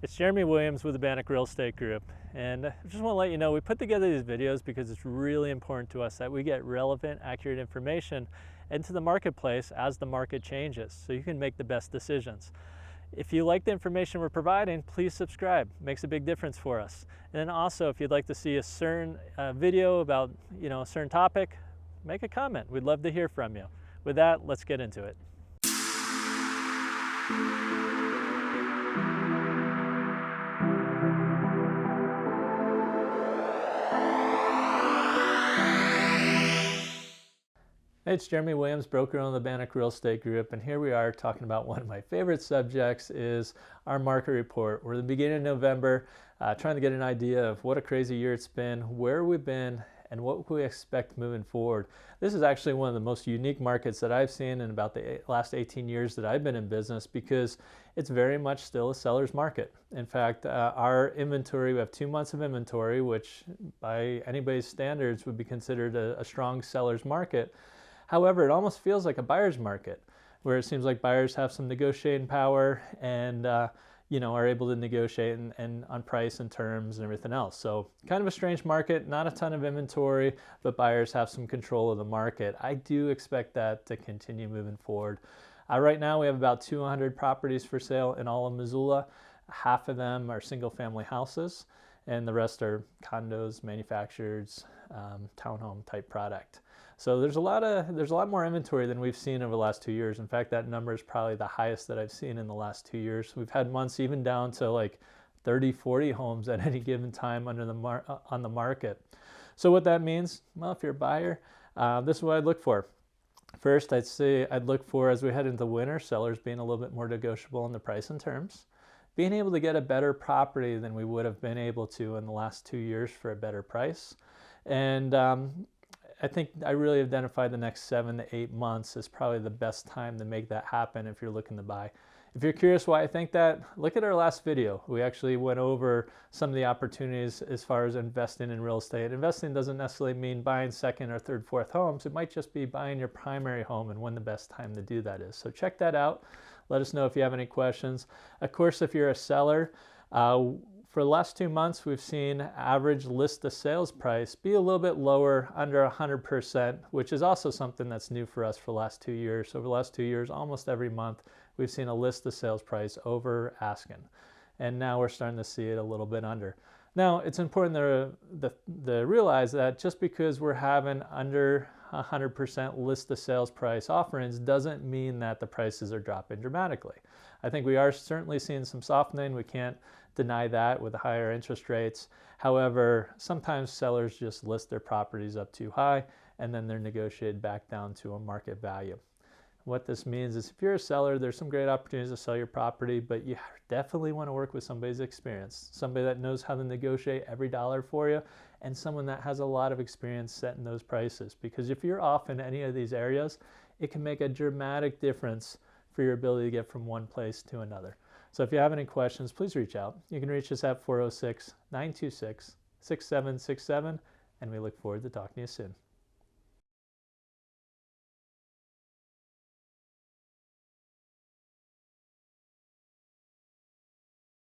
It's Jeremy Williams with the Bannock Real Estate Group, and I just want to let you know we put together these videos because it's really important to us that we get relevant, accurate information into the marketplace as the market changes so you can make the best decisions. If you like the information we're providing, please subscribe. It makes a big difference for us. And then also, if you'd like to see a certain video about a certain topic, make a comment. We'd love to hear from you. With that, let's get into it. Hey, it's Jeremy Williams, broker on the Bannock Real Estate Group, and here we are talking about one of my favorite subjects is our market report. We're at the beginning of November, trying to get an idea of what a crazy year it's been, where we've been, and what we expect moving forward. This is actually one of the most unique markets that I've seen in about the last 18 years that I've been in business because it's very much still a seller's market. In fact, our inventory, we have 2 months of inventory, which by anybody's standards would be considered a strong seller's market. However, it almost feels like a buyer's market where it seems like buyers have some negotiating power and are able to negotiate and on price and terms and everything else. So kind of a strange market, not a ton of inventory, but buyers have some control of the market. I do expect that to continue moving forward. Right now we have about 200 properties for sale in all of Missoula. Half of them are single family houses and the rest are condos, manufactured, townhome type product. So there's a lot more inventory than we've seen over the last 2 years. In fact, that number is probably the highest that I've seen in the last 2 years. We've had months even down to like 30, 40 homes at any given time on the market. So what that means, well, if you're a buyer, this is what I'd look for. First, I'd say I'd look for, as we head into winter, sellers being a little bit more negotiable on the price and terms, being able to get a better property than we would have been able to in the last 2 years for a better price. And I think I really identified the next 7 to 8 months as probably the best time to make that happen if you're looking to buy. If you're curious why I think that, look at our last video. We actually went over some of the opportunities as far as investing in real estate. Investing doesn't necessarily mean buying second or third, fourth homes. It might just be buying your primary home and when the best time to do that is. So check that out. Let us know if you have any questions. Of course, if you're a seller, for the last 2 months, we've seen average list to sales price be a little bit lower, under 100%, which is also something that's new for us for the last 2 years. So over the last 2 years, almost every month, we've seen a list to sales price over asking. And now we're starting to see it a little bit under. Now, it's important to realize that just because we're having under 100% list to sales price offerings doesn't mean that the prices are dropping dramatically. I think we are certainly seeing some softening. We can't deny that with the higher interest rates. However, sometimes sellers just list their properties up too high and then they're negotiated back down to a market value. What this means is if you're a seller, there's some great opportunities to sell your property, but you definitely want to work with somebody's experience, somebody that knows how to negotiate every dollar for you, and someone that has a lot of experience setting those prices. Because if you're off in any of these areas, it can make a dramatic difference for your ability to get from one place to another. So if you have any questions, please reach out. You can reach us at 406-926-6767, and we look forward to talking to you soon.